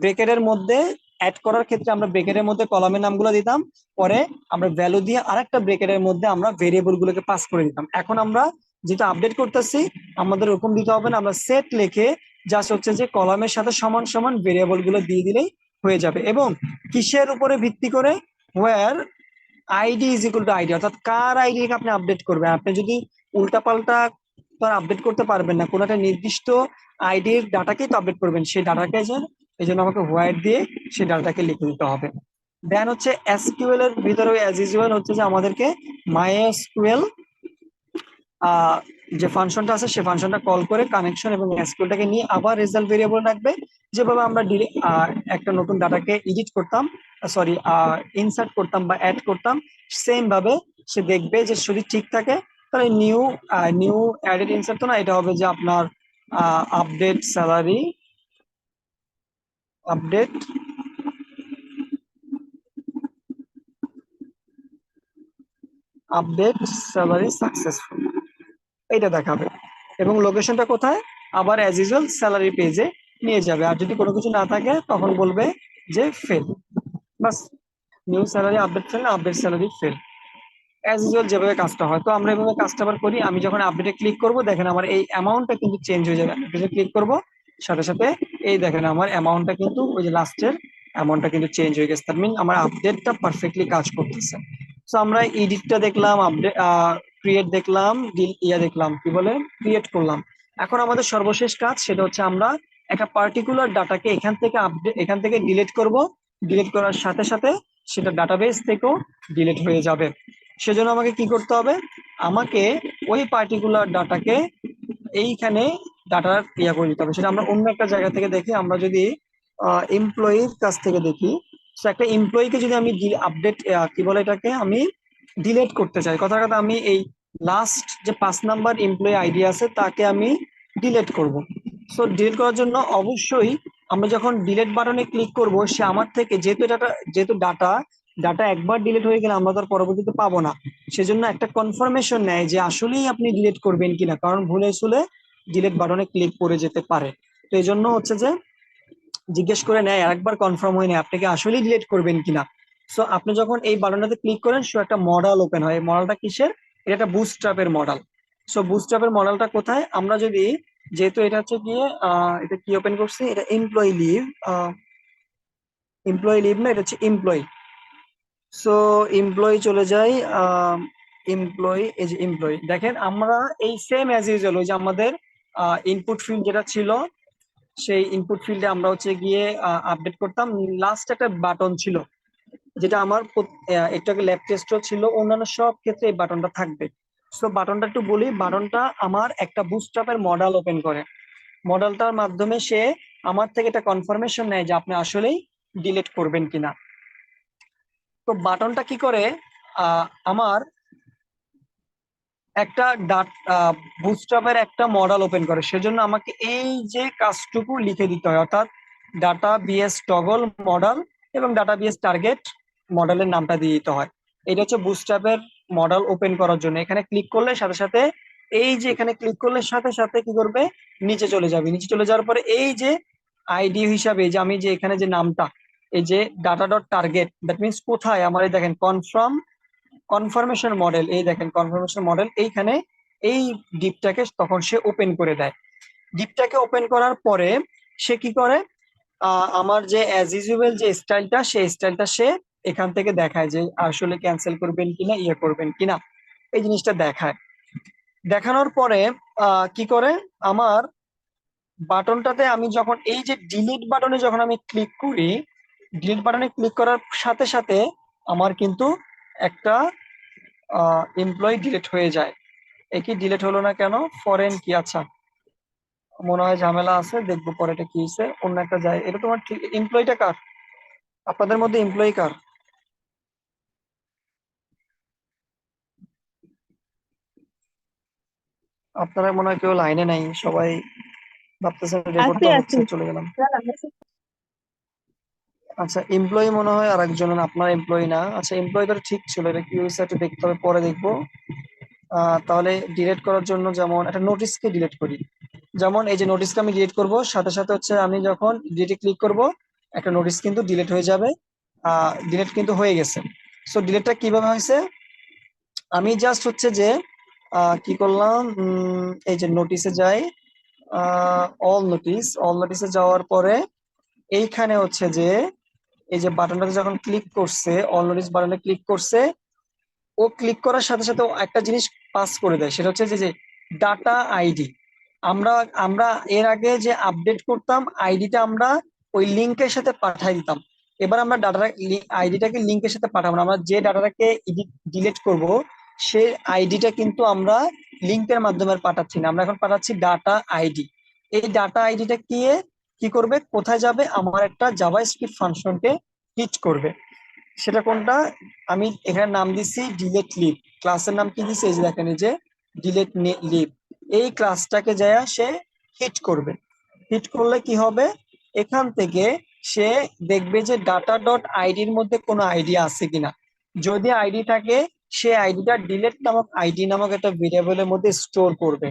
A: ব্রেকেটের মধ্যে অ্যাড করার ক্ষেত্রে আমরা ব্রেকেটের মধ্যে কলামের নামগুলো দিতাম, পরে আমরা ভ্যালু দিয়ে আরেকটা ব্রেকেটের মধ্যে আমরা ভেরিয়েবল গুলোকে পাস করে দিতাম। এখন আমরা যেটা আপডেট করতেছি, আমাদের ওরকম দিতে হবে না, আমরা সেট লিখে জাস্ট হচ্ছে যে কলামের সাথে সমান সমান ভেরিয়েবল গুলো দিয়ে দিলেই হয়ে যাবে। এবং কিসের উপরে ভিত্তি করে, where ID is equal to ID, অর্থাৎ কার আইডি আপনি আপডেট করবেন। আপনি যদি উল্টাপাল্টা তো আপডেট করতে পারবেন না, কোনো একটা নির্দিষ্ট আইডির ডাটাকেই তো আপডেট করবেন, সেই ডাটাকে এই জন্য আমাকে হোয়াইট দিয়ে সেই ডাটাকে লিখে দিতে হবে। দেন হচ্ছে এসকিউএল এর ভিতরে অ্যাজ ইউজুয়াল হচ্ছে যে আমাদেরকে মাই এসকিউএল যে ফাংশনটা আছে সেই ফাংশনটা কল করে কানেকশন এবং এসকিউএলটাকে নিয়ে আবার রেজাল্ট ভেরিয়েবল রাখবে। যেভাবে আমরা একটা নতুন ডাটাকে এডিট করতাম, সরি ইনসার্ট করতাম বা অ্যাড করতাম, সেম ভাবে সে দেখবে যে যদি ঠিক থাকে তাহলে নিউ নিউ অ্যাডেড ইনসার্ট তো না, এটা হবে যে আপনার update salary, update update salary successful, এইটা দেখাবে। এবং লোকেশনটা কোথায়, আবার অ্যাজ ইউজুয়াল স্যালারি পেজে নিয়ে যাবে। আর যদি কোনো কিছু না থাকে তখন বলবে যে ফেল, বাস। New salary update fail, update salary fail, as usual যেভাবে কাজটা হয়। তো আমরা এভাবে কাজটা আবার করি। আমি যখন আপডেটে ক্লিক করব, দেখেন আমার এই অ্যামাউন্টটা কিন্তু চেঞ্জ হয়ে যাবে। আপডেটে ক্লিক করব, সাথে সাথে এই দেখেন আমার অ্যামাউন্টটা কিন্তু ওই যে লাস্টের অ্যামাউন্টটা কিন্তু চেঞ্জ হয়ে গেছে। তার মিন আমার আপডেটটা পারফেক্টলি কাজ করতেছে। তো আমরা এডিটটা দেখলাম, আপডেট ক্রিয়েট দেখলাম, দেখলাম কি বলে ক্রিয়েট করলাম। এখন আমাদের সর্বশেষ কাজ সেটা হচ্ছে আমরা একটা পার্টিকুলার ডাটাকে এখান থেকে ডিলিট করব। ডিলিট করার সাথে সাথে সেটা ডাটাবেস থেকেও ডিলিট হয়ে যাবে। সেজন্য আমাকে কি করতে হবে, আমাকে ওই পার্টিকুলার ডাটাকে এইখানে ডাটার করে দিতে হবে। সেটা আমরা অন্য একটা জায়গা থেকে দেখি, আমরা যদি এমপ্লয়ির কাছ থেকে দেখি, তো একটা এমপ্লয়িকে যদি আমি আপডেট কি বলে এটাকে আমি ডিলেট করতে চাই, কথা কথা আমি এই লাস্ট যে 5 নাম্বার এমপ্লয়ি আইডি আছে তাকে আমি ডিলেট করব। সো ডিলেট করার জন্য অবশ্যই আমরা যখন ডিলেট বাটনে ক্লিক করব, সে আমার থেকে যেহেতু ডাটা ডাটা একবার ডিলিট হয়ে গেলে আমরা তো আর পরবর্তীতে পাবো না। সেজন্য একটা কনফার্মেশন নেয় যে আসলেই আপনি ডিলিট করবেন কিনা, কারণ ভুলে শুলে ডিলিট বাটনে ক্লিক করে যেতে পারে। তো এই জন্য হচ্ছে যে জিজ্ঞেস করে নেয়, আরেকবার কনফার্ম হয়ে নেয় আপনি কি আসলেই ডিলিট করবেন কিনা। সো আপনি যখন এই বাটনটাতে ক্লিক করেন, সো একটা মডেল ওপেন হয়। মডেলটা কিসের, এটা একটা বুটস্ট্র্যাপের মডেল। সো বুটস্ট্র্যাপের মডেলটা কোথায়, আমরা যদি, যেহেতু এটা হচ্ছে গিয়ে এটা কি ওপেন করছি, এটা এমপ্লয়ি লিভ, এমপ্লয়ি লিভ না, এটা হচ্ছে এমপ্লয়ি। সো এমপ্লয়ি চলে যাই, এমপ্লয়ি, এই যে এমপ্লয়ি দেখেন আমরা এই সেম অ্যাজ ইউজুয়াল ওই যে আমাদের ইনপুট ফিল্ড যেটা ছিল, সেই ইনপুট ফিল্ডে আমরা হচ্ছে গিয়ে আপডেট করতাম। লাস্ট একটা বাটন ছিল যেটা আমার একটু আগে ল্যাব টেস্টও ছিল, অন্যান্য সব ক্ষেত্রে এই বাটনটা থাকবে। সো বাটনটা একটু বলি, বাটনটা আমার একটা বুটস্ট্র্যাপের মডেল ওপেন করে। মডেলটার মাধ্যমে সে আমার থেকে একটা কনফার্মেশন নেয় যে আপনি আসলেই ডিলিট করবেন কিনা। তো বাটনটা কি করে, আমার একটা বুটস্ট্র্যাপের একটা মডেল ওপেন করে, সেজন্য আমাকে এই যে কাজটুকু লিখে দিতে হয়, অর্থাৎ ডাটা বিএস টগল মডেল এবং ডাটা বিএস টার্গেট মডেলের নামটা দিয়ে দিতে হয়। এটা হচ্ছে বুটস্ট্র্যাপের মডেল ওপেন করার জন্য। এখানে ক্লিক করলে সাথে সাথে, এই যে এখানে ক্লিক করলে সাথে সাথে কি করবে, নিচে চলে যাবে। নিচে চলে যাওয়ার পরে এই যে আইডি হিসাবে, এই যে আমি যে এখানে যে নামটা, এই যে data dot target, that means কোথায় আমার, এই দেখেন কনফার্ম কনফার্মেশন মডেল, এই দেখেন কনফার্মেশন মডেল এইখানে, এই ডিপটাকে তখন সে ওপেন করে দেয়। ডিপটাকে ওপেন করার পরে সে কি করে, আমার যে অ্যাজ ইউজুয়াল যে স্টাইলটা, সেই স্টাইলটা সে এখান থেকে দেখায় যে আসলে ক্যান্সেল করবেন কিনা, ইয়ে করবেন কিনা, এই জিনিসটা দেখায়। দেখানোর পরে কি করে, আমার বাটনটাতে আমি যখন এই যে ডিলিট বাটনে যখন আমি ক্লিক করি, ডিলিট বাটনে ক্লিক করার সাথে সাথে আমার কিন্তু একটা এমপ্লয়ি ডিলিট হয়ে যায়। একই ডিলিট হলো না কেন, ফরেন কি, আচ্ছা মনে হয় ঝামেলা আছে, দেখবো পরে এটা কি হয়েছে, অন্য একটা যায়। এটা তোমার ঠিক এমপ্লয়িটা কার, আপনাদের মধ্যে এমপ্লয়ি কার? আপনারা মনে হয় কেউ লাইনে নাই, সবাই ভাবতেছেন রেকর্ড
B: আছি
A: তো
B: আছি।
A: হচ্ছে, চলে গেলাম। আচ্ছা এমপ্লয়ি মনে হয় আরেকজন, আপনার এমপ্লয়ি না। আচ্ছা এমপ্লয়ি তো ঠিক ছিল, এটা কি হয়েছে একটু দেখতে হবে, পরে দেখবো। তাহলে ডিলিট করার জন্য যেমন একটা নোটিশকে ডিলিট করি, যেমন এই যে নোটিশকে আমি ডিলিট করব, সাথে সাথে হচ্ছে আমি যখন ডিলিটে ক্লিক করব একটা নোটিশ কিন্তু ডিলিট হয়ে যাবে। ডিলিট কিন্তু হয়ে গেছে। সো ডিলিটটা কিভাবে হয়েছে, আমি জাস্ট হচ্ছে যে কি করলাম, এই যে নোটিশে যাই, অল নোটিশে যাওয়ার পরে এইখানে হচ্ছে যে এই যে বাটনটাতে যখন ক্লিক করছে, অল নোটিস বাটনে ক্লিক করছে, ও ক্লিক করার সাথে সাথে ও একটা জিনিস পাস করে দেয়, সেটা হচ্ছে যে ডাটা আইডি। আমরা আমরা এর আগে যে আপডেট করতাম আইডিটা আমরা ওই লিংকের সাথে পাঠাই দিতাম। এবার আমরা ডাটা আইডিটাকে লিংকের সাথে পাঠাবো না, আমরা যে ডাটাটাকে ডিলিট করব সেই আইডিটা কিন্তু আমরা লিংকের মাধ্যমে আর পাঠাচ্ছি না, আমরা এখন পাঠাচ্ছি ডাটা আইডি। এই ডাটা আইডিটা কি করবে, কোথায় যাবে, আমার একটা জাভাস্ক্রিপ্ট ফাংশনকে হিট করবে। সেটা কোনটা, আমি এখানে নাম দিচ্ছি ডিলেট লিভ, ক্লাসের নাম কি দিচ্ছি, এই যে দেখেন, এই যে ডিলেট লিভ। এই ক্লাসটাকে যায় সে হিট করবে। হিট করলে কি হবে, এখান থেকে সে দেখবে যে ডাটা ডট আইডির মধ্যে কোনো আইডি আছে কিনা। যদি আইডি থাকে, সে আইডিটা ডিলেট নামক আইডি নামক একটা ভেরিয়েবলের মধ্যে স্টোর করবে।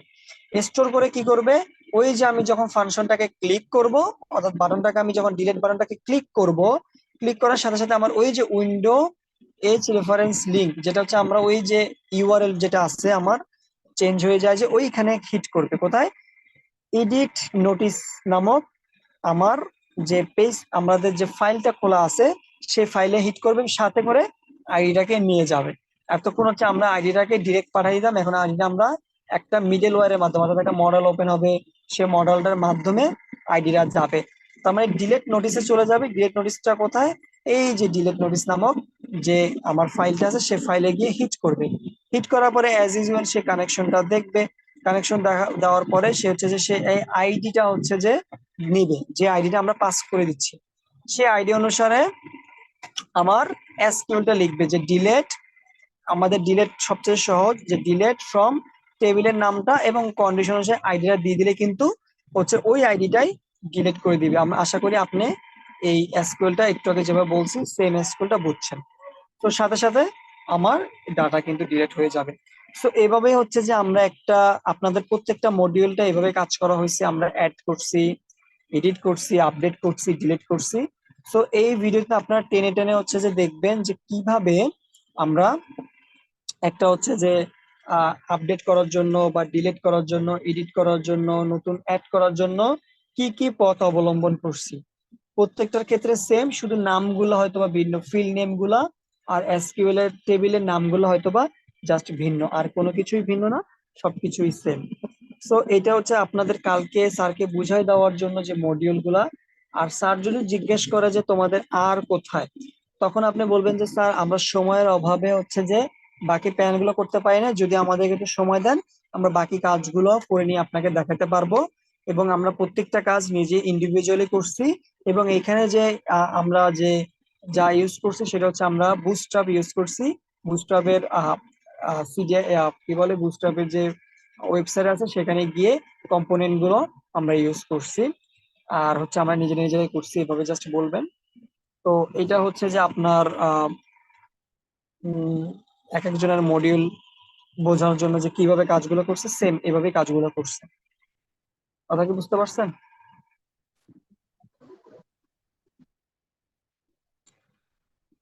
A: স্টোর করে কি করবে, ওই যে আমি যখন ফাংশনটাকে ক্লিক করব, অর্থাৎ বাটনটাকে আমি যখন ডিলেট বাটনটাকে ক্লিক করব, ক্লিক করার সাথে সাথে আমার ওই যে উইন্ডো এজ রেফারেন্স লিঙ্ক, যেটা হচ্ছে আমরা ওই যে ইউআরএল যেটা আছে আমার চেঞ্জ হয়ে যায়, যে ওইখানে হিট করবে কোথায়, এডিট নোটিস নামক আমার যে পেজ, আমাদের যে ফাইলটা খোলা আছে সেই ফাইলে হিট করবে, সাথে করে আইডিটাকে নিয়ে যাবে। এতক্ষণ হচ্ছে আমরা আইডিটাকে ডিরেক্ট পাঠিয়ে দিতাম, এখন আইডিটা আমরা একটা মিডল ওয়্যারের মাধ্যমে, অর্থাৎ একটা মডেল ওপেন হবে, সে মডেলটার মাধ্যমে আইডিটা যাবে। তার মানে ডিলেট নোটিসে চলে যাবে। ডিলেট নোটিসটা কোথায়, এই যে ডিলেট নোটিস নামক যে আমার ফাইলটা আছে সে ফাইলে গিয়ে হিট করবে। হিট করার পরে অ্যাজ ইউজুয়াল সে কানেকশনটা দেখবে। কানেকশন দেওয়ার পরে সে হচ্ছে যে সে এই আইডিটা হচ্ছে যে নিবে, যে আইডিটা আমরা পাস করে দিচ্ছি, সে আইডি অনুসারে আমার এসকিউএলটা লিখবে যে ডিলেট, আমাদের ডিলেট সবচেয়ে সহজ, যে ডিলেট ফ্রম টেবিলের নামটা এবং কন্ডিশন অনুসারে আইডিটা দিয়ে দিলে কিন্তু হচ্ছে ওই আইডিটাই ডিলিট করে দিবে। আমরা আশা করি আপনি এই এসকিউএলটা একটু আগে যেভাবে বলছি সেম এসকিউএলটা বুঝছেন। তো সাথে সাথে আমার ডাটা কিন্তু ডিলিট হয়ে যাবে। তো এভাবে হচ্ছে যে আমরা একটা, আপনাদের প্রত্যেকটা মডিউলটা এভাবে কাজ করা হয়েছে, আমরা অ্যাড করছি, এডিট করছি, আপডেট করছি, ডিলিট করছি। তো এই ভিডিওতে আপনারা টেনে টেনে হচ্ছে যে দেখবেন যে কিভাবে আমরা একটা হচ্ছে যে আপডেট করার জন্য বা ডিলিট করার জন্য, এডিট করার জন্য, নতুন অ্যাড করার জন্য কি কি পথ অবলম্বন করছি। প্রত্যেকটার ক্ষেত্রে সেম, শুধু নামগুলো হয়তো বা ভিন্ন, ফিল্ড নেম গুলা আর এসকিউএল এর টেবিলের নামগুলো হয়তো বা জাস্ট ভিন্ন, আর কোনো কিছুই ভিন্ন না, সবকিছুই সেম। সো এটা হচ্ছে আপনাদের কালকে স্যারকে বুঝাই দেওয়ার জন্য যে মডিউল গুলা। আর স্যার যদি জিজ্ঞেস করে যে তোমাদের আর কোথায়, তখন আপনি বলবেন যে স্যার আমরা সময়ের অভাবে হচ্ছে যে বাকি প্ল্যান গুলো করতে পারি না, যদি আমাদেরকে একটু সময় দেন আমরা বাকি কাজগুলো করে নিয়ে আপনাকে দেখাতে পারবো। এবং আমরা প্রত্যেকটা কাজ নিজে ইন্ডিভিজুয়ালি করছি। এবং এখানে যে আমরা যে যা ইউজ করছি সেটা হচ্ছে আমরা বুটস্ট্র্যাপ ইউজ করছি। বুটস্ট্র্যাপের কি বলে, বুটস্ট্র্যাপের যে ওয়েবসাইট আছে সেখানে গিয়ে কম্পোনেন্ট গুলো আমরা ইউজ করছি। আর হচ্ছে আমরা নিজে নিজেরাই করছি, এভাবে জাস্ট বলবেন। তো এটা হচ্ছে যে আপনার উম, এক একজনের মডিউল বোঝানোর জন্য যে কিভাবে কাজগুলো করছে, সেম এভাবে কাজগুলো করছে। কথা কি বুঝতে পারছেন?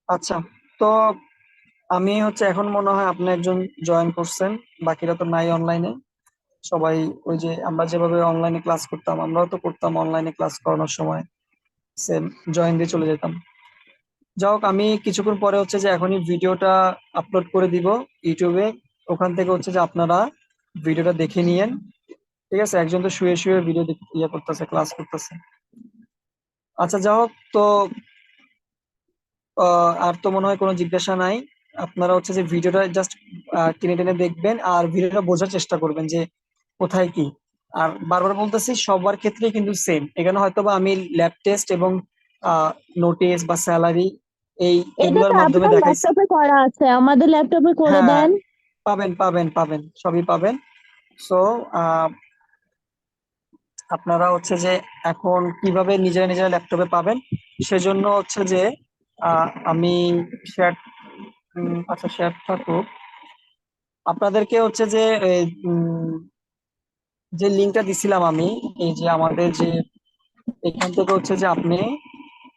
A: আচ্ছা। তো আমি হচ্ছে এখন মনে হয় আপনি একজন জয়েন করছেন, বাকিরা তো নাই অনলাইনে সবাই। ওই যে আমরা যেভাবে অনলাইনে ক্লাস করতাম, আমরাও তো করতাম অনলাইনে ক্লাস করানোর সময় সেম জয়েন দিয়ে চলে যেতাম। যাই হোক, আমি কিছুক্ষণ পরে হচ্ছে যে এখনই ভিডিওটা আপলোড করে দিব ইউটিউবে। ওখান থেকে হচ্ছে যে আপনারা ভিডিওটা দেখে নিয়েন। ঠিক আছে, একজন তো শুয়ে শুয়ে ভিডিও ইয়ে করতেছে, ক্লাস করতেছে। আচ্ছা, যাই হোক তো আর তো মনে হয় কোনো জিজ্ঞাসা নাই। আপনারা হচ্ছে যে ভিডিওটা জাস্ট টেনে টেনে দেখবেন আর ভিডিওটা বোঝার চেষ্টা করবেন যে কোথায় কি। আর বারবার বলতেছি সবার ক্ষেত্রে কিন্তু সেম, এখানে হয়তো বা আমি ল্যাব টেস্ট এবং নোটিস বা স্যালারি এই
B: এটা
A: এগুলোর
B: তো
A: মাধ্যমে
B: আপনার
A: দেখাইছি।
B: ল্যাপটপে করা আছে, আমাদের ল্যাপটপে করে
A: হ্যাঁ,
B: দেন।
A: পাবেন পাবেন পাবেন, সবই পাবেন। সো আপনারা হচ্ছে যে এখন কিভাবে নিজেরা নিজেরা ল্যাপটপে পাবেন সেজন্য হচ্ছে যে আমি শেয়ার, আচ্ছা শেয়ার থাকুক। আপনাদেরকে হচ্ছে যে এই, যে লিঙ্কটা দিছিলাম আমি, এই যে আমাদের যে এখান থেকে হচ্ছে যে আপনি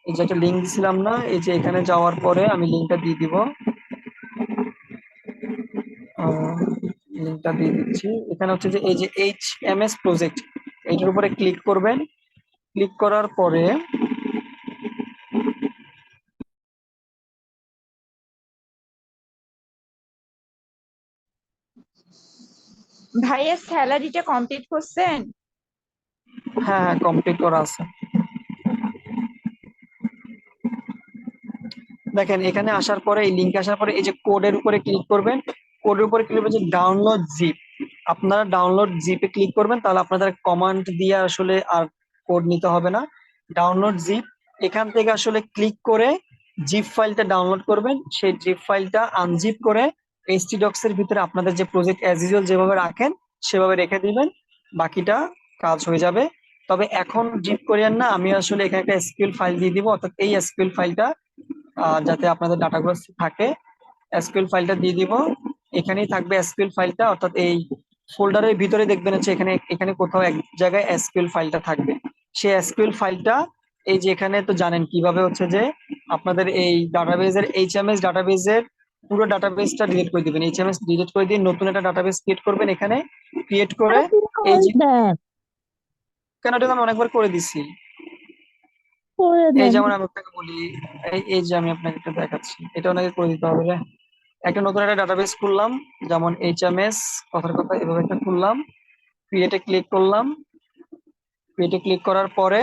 A: এই যে একটা লিঙ্ক দিছিলাম না, এই যে এখানে যাওয়ার পরে আমি লিঙ্কটা দিয়ে দিব। লিঙ্কটা দিয়ে দিচ্ছি। এখানে হচ্ছে যে এই যে HMS প্রজেক্ট, এইটার উপরে ক্লিক করবেন। ক্লিক করার পরে
C: ভাইয়া স্যালারিটা কমপ্লিট করছেন?
A: হ্যাঁ হ্যাঁ, কমপ্লিট করা আছে। দেখেন এখানে আসার পরে, এই লিঙ্কে আসার পরে এই যে কোডের উপরে ক্লিক করবেন। কোডের উপরে ক্লিক করবেন যে ডাউনলোড জিপ। আপনারা ডাউনলোড জিপে ক্লিক করবেন, তাহলে আপনাদের কমান্ড দিয়ে আসলে আর কোড নিতে হবে না। ডাউনলোড জিপ, এখান থেকে আসলে ক্লিক করে জিপ ফাইলটা ডাউনলোড করবেন। সেই জিপ ফাইলটা আনজিপ করে এইচটি ডক্স এর ভিতরে আপনাদের যে প্রজেক্ট অ্যাজ ইউজুয়াল যেভাবে রাখেন সেভাবে রেখে দিবেন। বাকিটা কাজ হয়ে যাবে। তবে এখন জিপ করিয়েন না, আমি আসলে এখানে একটা এসকিউএল ফাইল দিয়ে দিব, অর্থাৎ এই এসকিউএল ফাইলটা যাতে আপনাদের ডাটাগুলো থাকে, এসকিউএল ফাইলটা দিয়ে দিব। এখানেই থাকবে এসকিউএল ফাইলটা, অর্থাৎ এই ফোল্ডারের ভিতরে দেখবেন হচ্ছে এখানে এখানে কোথাও এক জায়গায় এসকিউএল ফাইলটা থাকবে। সেই এসকিউএল ফাইলটা এই যে এখানে তো জানেন কিভাবে হচ্ছে যে আপনাদের এই ডাটাবেজের এইচএমএস ডাটাবেজের পুরো ডাটাবেসটা ডিলিট করে দিবেন। এইচএমএস ডিলিট করে দিয়ে নতুন একটা ডাটাবেস ক্রিয়েট করবেন এখানে। ক্রিয়েট করে
B: আপনি
A: এই
B: করে
A: যে,
B: দেন,
A: কেন এটা তো আমি অনেকবার করে দিছি।
B: করে
A: এই
B: দেন।
A: যেমন আমি আপনাকে বলি, এই যে আমি আপনাকে একটা দেখাচ্ছি, এটা ওনাকে করে দিতে হবে রে। একটা নতুন একটা ডাটাবেস খুললাম, যেমন এইচএমএস, কথার কথা এভাবে একটা খুললাম। ক্রিয়েটে ক্লিক করলাম। ক্রিয়েটে ক্লিক করার পরে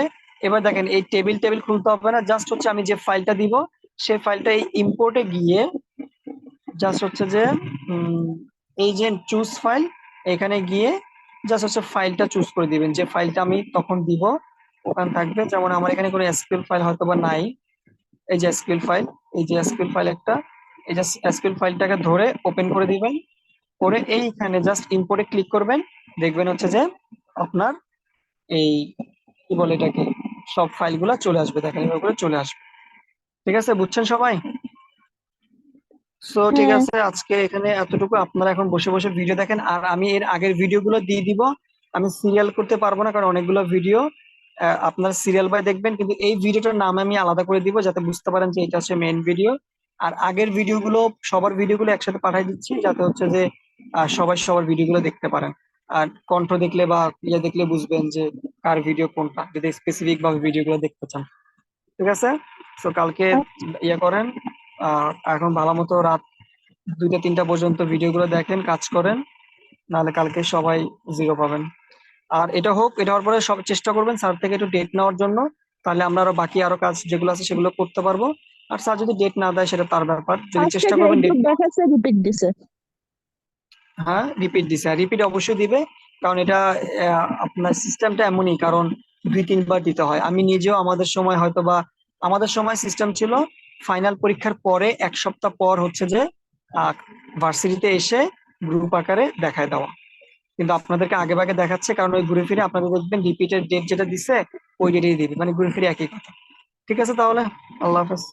A: এবার দেখেন এই টেবিল টেবিল খুলতে হবে না, জাস্ট হচ্ছে আমি যে ফাইলটা দিব সেই ফাইলটা এই ইম্পোর্টে গিয়ে জাস্ট হচ্ছে যে এই যে চুজ ফাইল, এখানে গিয়ে জাস্ট হচ্ছে ফাইলটা চুজ করে দিবেন যে ফাইলটা আমি তখন দিব। ওখানে থাকবে, যেমন আমার এখানে কোনো এসকিউএল ফাইল হয়তো বা নাই। এই যে এসকিউএল ফাইল, এই যে এসকিউএল ফাইল একটা, এই যে এসকিউএল ফাইলটাকে ধরে ওপেন করে দিবেন। করে এইখানে জাস্ট ইম্পোর্টে ক্লিক করবেন। দেখবেন হচ্ছে যে আপনার এই কি বলে এটাকে, সব ফাইলগুলো চলে আসবে, দেখেন এভাবে করে চলে আসবে। ঠিক আছে, বুঝছেন সবাই? সো ঠিক
B: হ্যাঁ,
A: আছে, আজকে এখানে এতটুকু। আপনারা এখন বসে বসে ভিডিও দেখেন, আর আমি এর আগের ভিডিওগুলো দিয়ে দিব। আমি সিরিয়াল করতে পারবো না, কারণ অনেকগুলো ভিডিও আপনার সিরিয়াল বাই দেখবেন, কিন্তু এই ভিডিওটার নাম আমি আলাদা করে দিব যাতে বুঝতে পারেন যে এটা হচ্ছে মেইন ভিডিও। আর আগের ভিডিওগুলো, সবার ভিডিওগুলো একসাথে পাঠিয়ে দিচ্ছি যাতে হচ্ছে যে সবাই সবার ভিডিওগুলো দেখতে পারেন। আর কণ্ঠ দেখলে বা ইয়ে দেখলে বুঝবেন যে কার ভিডিও কোনটা, যদি স্পেসিফিক ভাবে ভিডিওগুলো দেখতে চান। ঠিক আছে? তো কালকে ইয়ে করেন, এখন ভালো মতো রাত 2টা 3টা পর্যন্ত ভিডিওগুলো দেখেন, কাজ করেন, নাহলে কালকে সবাই 0 পাবেন। আর এটা হোক, এটা হওয়ার পরে সব চেষ্টা করবেন স্যার থেকে একটু ডেট নেওয়ার জন্য, তাহলে আমরা আরো বাকি আরো কাজ যেগুলো আছে সেগুলো করতে পারবো। আর স্যার যদি ডেট না দেয় সেটা তার ব্যাপার, যদি
B: আজকে
A: চেষ্টা
B: যে
A: করবেন ডেট।
B: গ্রুপ দেখাচ্ছে রিপিট দিছে।
A: হ্যাঁ, রিপিট দিছে, রিপিট অবশ্যই দিবে, কারণ এটা আপনার সিস্টেমটা এমনই, কারণ 2-3 বার দিতে হয়। আমি নিজেও আমাদের সময় হয়তো বা আমাদের সময় সিস্টেম ছিল ফাইনাল পরীক্ষার পরে 1 সপ্তাহ পর হচ্ছে যে ভার্সিটিতে এসে গ্রুপ আকারে দেখায় দেওয়া, কিন্তু আপনাদেরকে আগে ভাগে দেখাচ্ছে, কারণ ওই ঘুরে ফিরে আপনাদের দেখবেন রিপিটের ডেট যেটা দিছে ওই ডেটেই দিবে, মানে ঘুরে ফিরে একই কথা। ঠিক আছে তাহলে, আল্লাহ হাফেজ।